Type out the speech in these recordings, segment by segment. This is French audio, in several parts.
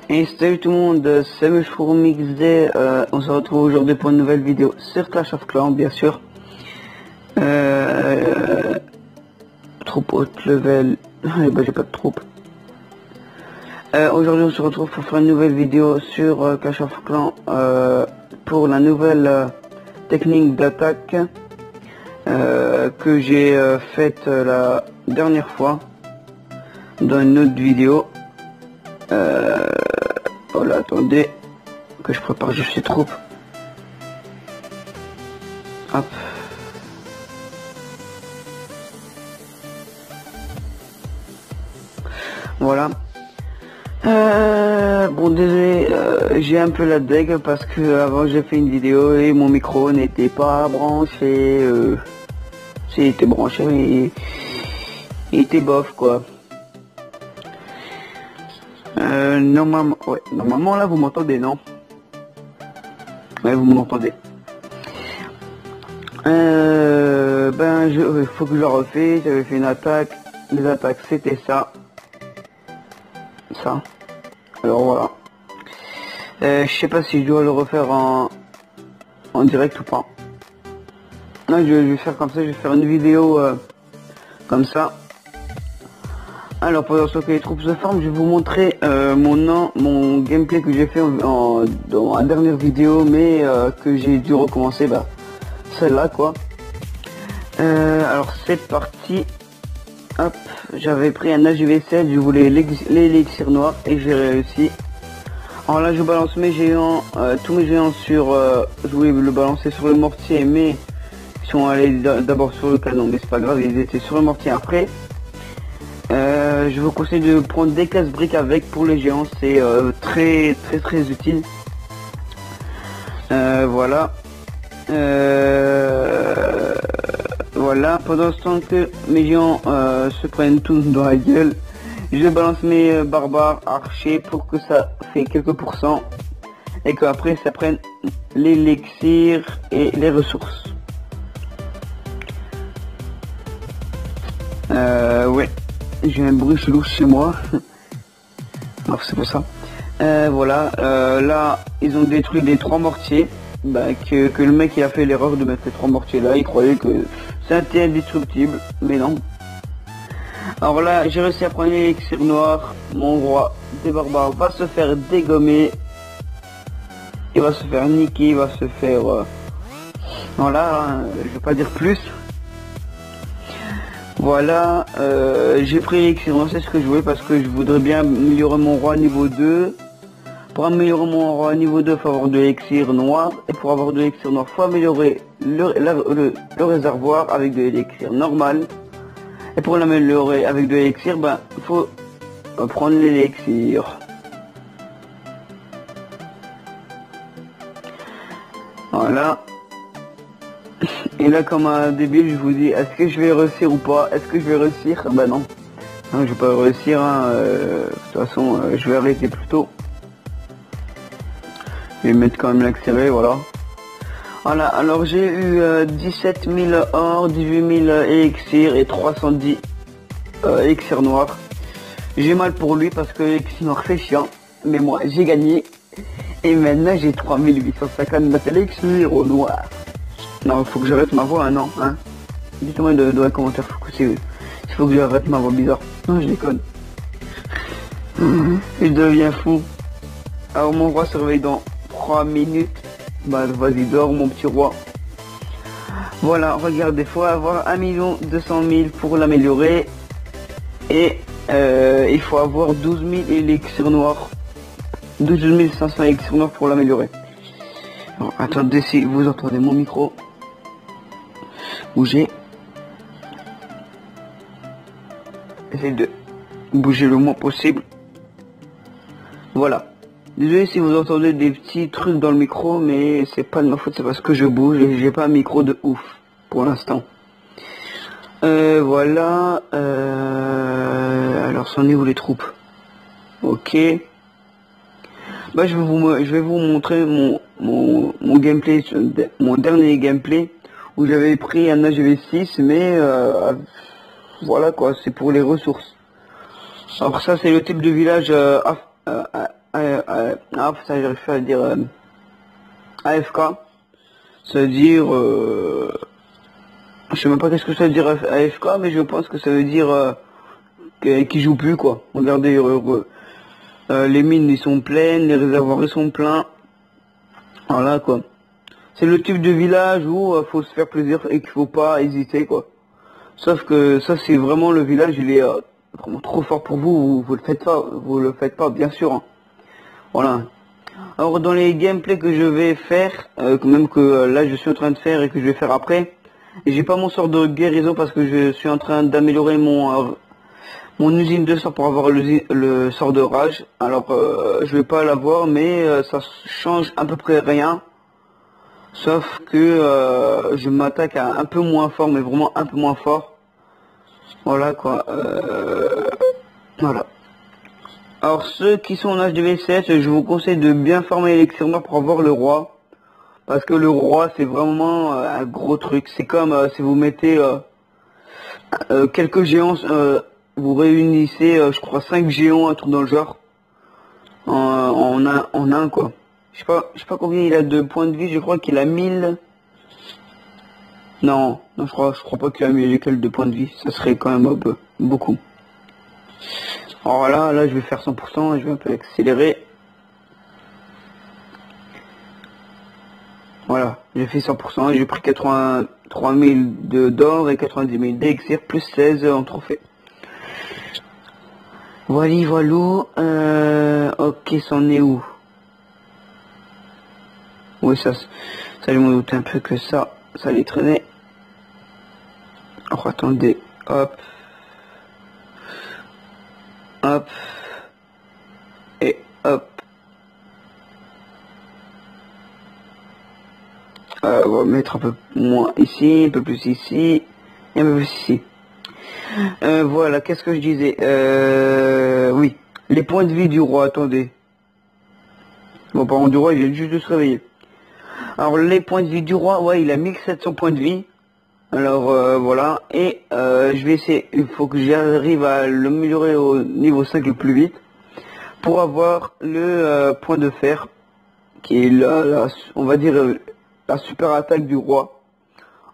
Et salut tout le monde, c'est MushFourMixD, on se retrouve aujourd'hui pour une nouvelle vidéo sur Clash of Clans, bien sûr. Troupe haute level, j'ai pas de troupe. Aujourd'hui on se retrouve pour faire une nouvelle vidéo sur Clash of Clans, pour la nouvelle technique d'attaque que j'ai faite la dernière fois dans une autre vidéo. Voilà, attendez que je prépare juste ces troupes. Hop. Voilà. Bon, désolé, j'ai un peu la deg parce que avant j'ai fait une vidéo et mon micro n'était pas branché. S'il était branché, il était bof quoi. Normalement là vous m'entendez, non? Ouais, vous m'entendez. Il faut que je le refais. J'avais fait une attaque. Les attaques c'était ça. Alors voilà. Je sais pas si je dois le refaire en direct ou pas. Non, je vais faire comme ça. Je vais faire une vidéo comme ça. Alors pendant ce que les troupes se forment, je vais vous montrer mon gameplay que j'ai fait dans la dernière vidéo, mais que j'ai dû recommencer, celle-là quoi. Alors c'est parti. Hop, j'avais pris un AGV7, je voulais l'élixir noir et j'ai réussi. Alors là je balance mes géants, tous mes géants sur, je voulais le balancer sur le mortier, mais ils sont allés d'abord sur le canon, mais c'est pas grave, ils étaient sur le mortier après. Je vous conseille de prendre des casse-briques avec pour les géants, c'est très utile. Voilà. Voilà, pendant ce temps que mes géants se prennent tous dans la gueule, je balance mes barbares archers pour que ça fait quelques pourcents et qu'après ça prenne l'élixir et les ressources. Ouais, j'ai un bruit chelou chez moi. Alors c'est pour ça. Voilà, là ils ont détruit les 3 mortiers. Que le mec il a fait l'erreur de mettre les 3 mortiers là, il croyait que c'était indestructible, mais non. Alors là j'ai réussi à prendre l'élixir noir, mon roi des barbares va se faire dégommer, il va se faire niquer, il va se faire... Voilà, hein, je vais pas dire plus. Voilà, j'ai pris l'élixir noir, c'est ce que je voulais parce que je voudrais bien améliorer mon roi niveau 2. Pour améliorer mon roi niveau 2, il faut avoir de l'élixir noir. Et pour avoir de l'élixir noir, il faut améliorer le réservoir avec de l'élixir normal. Et pour l'améliorer avec de l'élixir, il faut prendre l'élixir. Voilà. Et là, comme un débile, je vous dis, est-ce que je vais réussir ou pas? Est-ce que je vais réussir? Non. Non, je vais pas réussir. Hein. De toute façon, je vais arrêter plus tôt. Je vais mettre quand même l'accéléré, voilà. Voilà, alors j'ai eu 17 000 or, 18 000 élixirs et 310 élixirs noirs. J'ai mal pour lui parce que l'élixir noir c'est chiant, mais moi j'ai gagné. Et maintenant j'ai 3859 élixirs au noir. Non, faut que j'arrête ma voix, non, hein. Dites-moi dans les commentaires, il faut que j'arrête ma voix bizarre. Non, je déconne. Je deviens fou. Alors mon roi se réveille dans 3 minutes. Vas-y, dors mon petit roi. Voilà, regardez, faut avoir 1 200 000 pour l'améliorer. Et il faut avoir 12 000 élixirs noirs. 12 500 élixirs noirs pour l'améliorer. Attendez si vous entendez mon micro. Bougez. Essayez de bouger le moins possible. Voilà. Désolé si vous entendez des petits trucs dans le micro, mais c'est pas de ma faute, c'est parce que je bouge et j'ai pas un micro de ouf pour l'instant. Voilà. Alors, c'en est où les troupes? Ok. Je vais vous montrer mon gameplay, mon dernier gameplay où j'avais pris un AGV6, mais voilà quoi, c'est pour les ressources. Alors ça c'est le type de village ça j'arrive pas à dire AFK. Ça veut dire je sais même pas qu'est-ce que ça veut dire AFK, mais je pense que ça veut dire qui joue plus quoi. Regardez, les mines ils sont pleines, les réservoirs ils sont pleins. Voilà quoi. C'est le type de village où faut se faire plaisir et qu'il faut pas hésiter quoi. Sauf que ça c'est vraiment le village, il est vraiment trop fort pour vous, vous le faites pas bien sûr. Hein. Voilà. Alors dans les gameplays que je vais faire, même que là je suis en train de faire et que je vais faire après, j'ai pas mon sort de guérison parce que je suis en train d'améliorer mon usine de sort pour avoir le sort de rage. Alors je vais pas l'avoir, mais ça change à peu près rien. Sauf que je m'attaque à un peu moins fort, mais vraiment un peu moins fort. Voilà quoi. Voilà. Alors ceux qui sont en HDV7, je vous conseille de bien farmer l'élixir noir pour avoir le roi. Parce que le roi c'est vraiment un gros truc. C'est comme si vous mettez quelques géants, vous réunissez je crois 5 géants, un truc dans le genre. En un quoi. Je sais pas combien il a de points de vie, je crois qu'il a 1000. Non, je crois pas qu'il a 1000 de points de vie, ça serait quand même un peu, beaucoup. Alors là je vais faire 100% et je vais un peu accélérer. Voilà, j'ai fait 100% et j'ai pris 83 000 d'or et 90 000 d'élixir plus 16 en trophée. Voilà, ok, c'en est où? Oui, ça je me doutais un peu que ça allait traîner. Alors attendez, hop, hop, et hop. On va mettre un peu moins ici, un peu plus ici, et un peu plus ici. Voilà, qu'est-ce que je disais? Oui, les points de vie du roi, attendez. Bon, par contre, du roi, il vient juste de se réveiller. Alors, les points de vie du roi, ouais, il a 1700 points de vie. Alors, voilà, et je vais essayer, il faut que j'arrive à l'améliorer au niveau 5 le plus vite, pour avoir le point de fer, qui est on va dire, la super attaque du roi.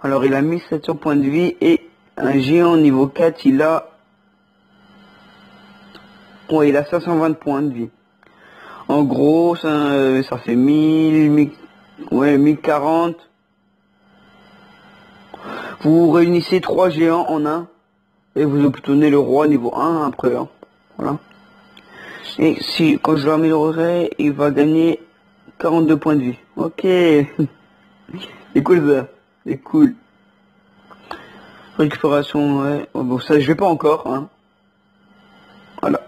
Alors, il a 1700 points de vie, et un géant niveau 4, il a 520 points de vie. En gros, ça fait 1040. Vous réunissez 3 géants en un, et vous obtenez le roi niveau 1 après. Hein. Voilà. Et si, quand je l'améliorerai, il va gagner 42 points de vie. Ok. C'est cool ça. C'est cool. Récupération, ouais. Oh, bon, ça, je vais pas encore. Hein. Voilà.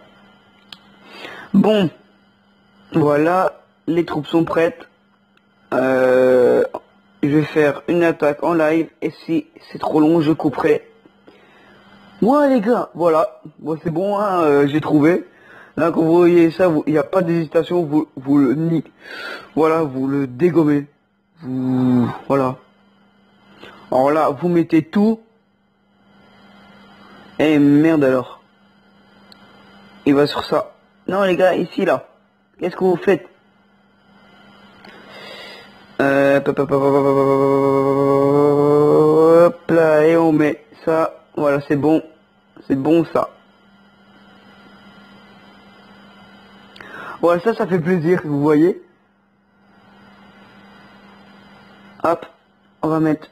Bon. Voilà. Les troupes sont prêtes. Je vais faire une attaque en live. Et si c'est trop long, je couperai. Ouais, les gars. Voilà. Bon, c'est bon, hein, j'ai trouvé. Là, quand vous voyez ça, il n'y a pas d'hésitation. Vous le niquez. Voilà, vous le dégommez. Voilà. Alors là, vous mettez tout. Eh merde alors. Il va sur ça. Non les gars, ici là. Qu'est-ce que vous faites? Hop là, et on met ça. Voilà, c'est bon. C'est bon ça. Voilà, ça fait plaisir, vous voyez. Hop, on va mettre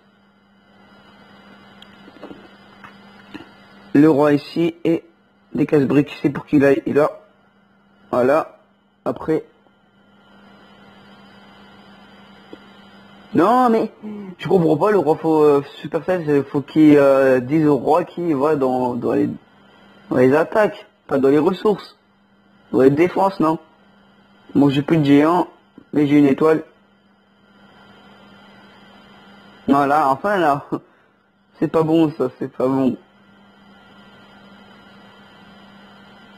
le roi ici et des casse-briques ici pour qu'il aille là. Voilà. Après. Non mais je comprends pas, le roi Supercell, faut qu'il dise au roi qui va dans les attaques, pas dans les ressources. Dans les défenses, non. Bon, j'ai plus de géant, mais j'ai une étoile. Voilà, enfin là. C'est pas bon ça, c'est pas bon.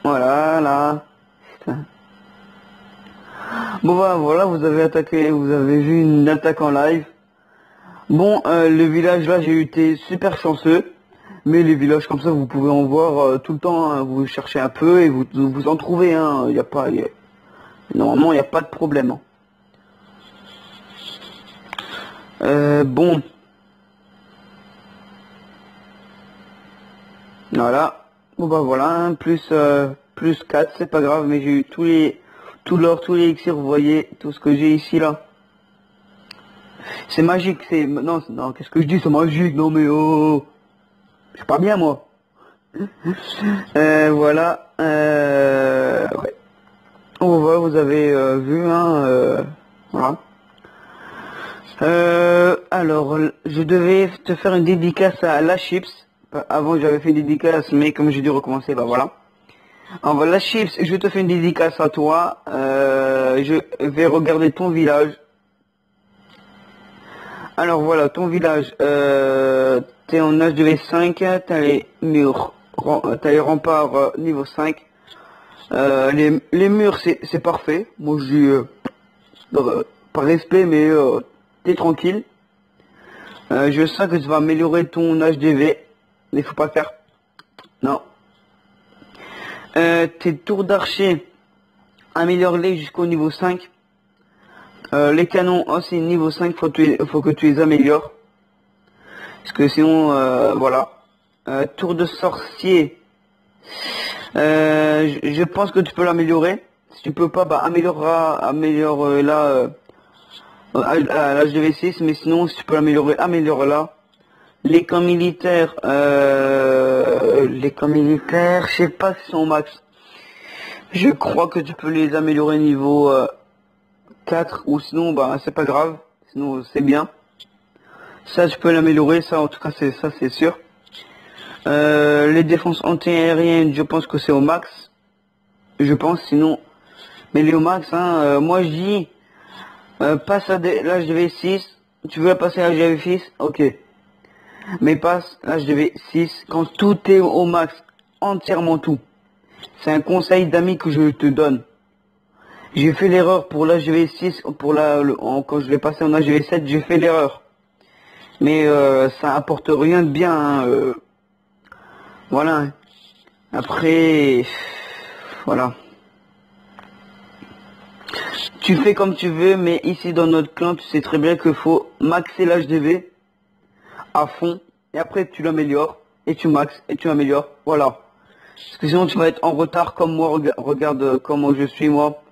Voilà, là. Putain. Bon bah voilà, vous avez vu une attaque en live. Bon, le village là, j'ai été super chanceux. Mais les villages comme ça, vous pouvez en voir tout le temps, hein. Vous cherchez un peu et vous en trouvez, hein. Il y a pas, normalement, il n'y a pas de problème, hein. Bon. Voilà. Bon bah voilà, hein. Plus 4, c'est pas grave, mais j'ai eu tout l'or, tous les élixirs, vous voyez, tout ce que j'ai ici, là. C'est magique, non, qu'est-ce que je dis, c'est magique, non mais oh, je suis pas bien, moi. Voilà, ouais. On voit, vous avez vu, hein, voilà. Alors, je devais te faire une dédicace à la Chips. Avant, j'avais fait une dédicace, mais comme j'ai dû recommencer, bah voilà. Alors, la Chips, je te fais une dédicace à toi. Je vais regarder ton village. Alors voilà, ton village, t'es en HDV5, t'as les murs, t'as les remparts niveau 5. Les murs, c'est parfait. Moi, je dis, par respect, mais t'es tranquille. Je sens que tu vas améliorer ton HDV. Il faut pas le faire. Non. Tes tours d'archer, améliore-les jusqu'au niveau 5. Les canons aussi niveau 5, faut que tu les améliores. Parce que sinon, voilà. Tour de sorcier. Je pense que tu peux l'améliorer. Si tu peux pas, bah améliore là à l'HDV6, mais sinon si tu peux l'améliorer, améliore-la. Les camps militaires, je sais pas si sont au max. Je crois que tu peux les améliorer niveau 4 ou sinon bah c'est pas grave, sinon c'est bien. Ça je peux l'améliorer, ça en tout cas c'est sûr. Les défenses anti-aériennes, je pense que c'est au max. Je pense, sinon. Mais les au max, hein, moi je dis passe à l'HDV6. Tu veux passer à l'HDV6, ok. Mais passe l'HDV6 quand tout est au max, entièrement tout. C'est un conseil d'amis que je te donne. J'ai fait l'erreur pour l'HDV6, quand je vais passer en HDV7, j'ai fait l'erreur. Mais ça apporte rien de bien, hein, voilà. Après, voilà. Tu fais comme tu veux, mais ici dans notre clan, tu sais très bien qu'il faut maxer l'HDV à fond. Et après, tu l'améliores, et tu maxes, et tu améliores. Voilà. Parce que sinon, tu vas être en retard comme moi. Regarde comment je suis, moi.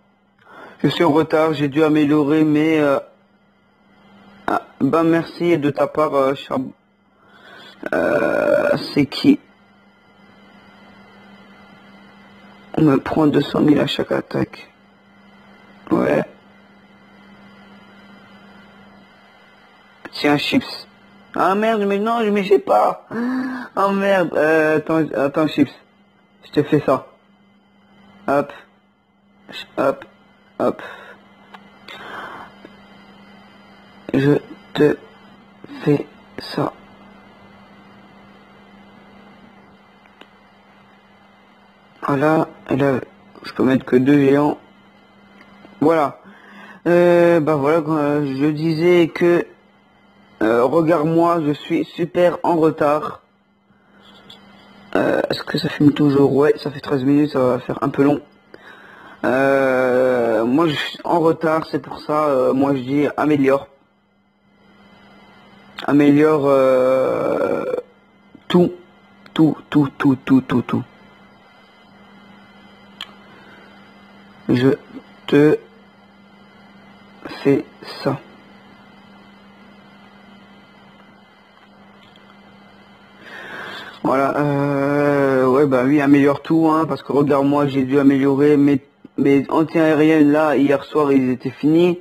Je suis en retard, j'ai dû améliorer, mais... bah merci de ta part, Chab. C'est qui? On me prend 200 000 à chaque attaque. Ouais. Tiens, chips. Ah merde, mais non, mais j'ai pas. Oh merde. Attends, chips. Je te fais ça. Hop. Hop. Hop. Je te fais ça. Voilà. Et là, je peux mettre que 2 géants. Voilà. Bah voilà, je disais que regarde-moi, je suis super en retard. Est-ce que ça filme toujours? Ouais, ça fait 13 minutes, ça va faire un peu long. Moi je suis en retard, c'est pour ça, moi je dis améliore. Améliore tout. Je te fais ça. Voilà, ouais bah oui, améliore tout, hein, parce que regarde, moi j'ai dû améliorer mes anti-aériennes là, hier soir ils étaient finis.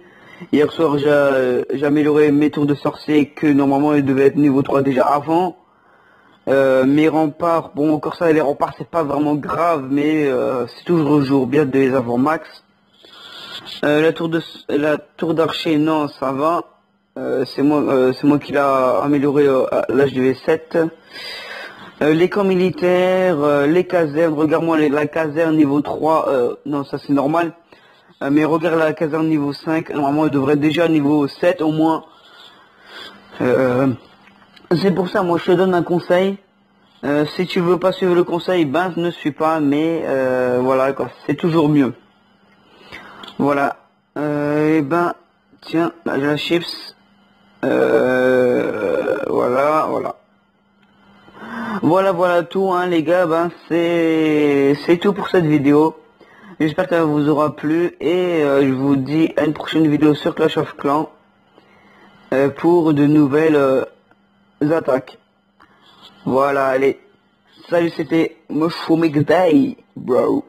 Hier soir j'ai amélioré mes tours de sorcier que normalement ils devaient être niveau 3 déjà avant. Mes remparts, bon encore ça, les remparts c'est pas vraiment grave, mais c'est toujours bien de les avoir max. La tour d'archer, non, ça va. C'est moi qui l'a amélioré à l'HDV7. Les camps militaires, les casernes, regarde-moi la caserne niveau 3, non ça c'est normal. Mais regarde la caserne niveau 5, normalement elle devrait être déjà niveau 7 au moins. C'est pour ça, moi je te donne un conseil. Si tu veux pas suivre le conseil, ben ne suis pas, mais voilà quoi, c'est toujours mieux. Voilà. Et ben tiens, là, j'ai la chips. Voilà, voilà. Voilà tout hein les gars, ben c'est tout pour cette vidéo. J'espère qu'elle vous aura plu et je vous dis à une prochaine vidéo sur Clash of Clans pour de nouvelles attaques. Voilà, allez. Salut, c'était Mushroom Day, bro.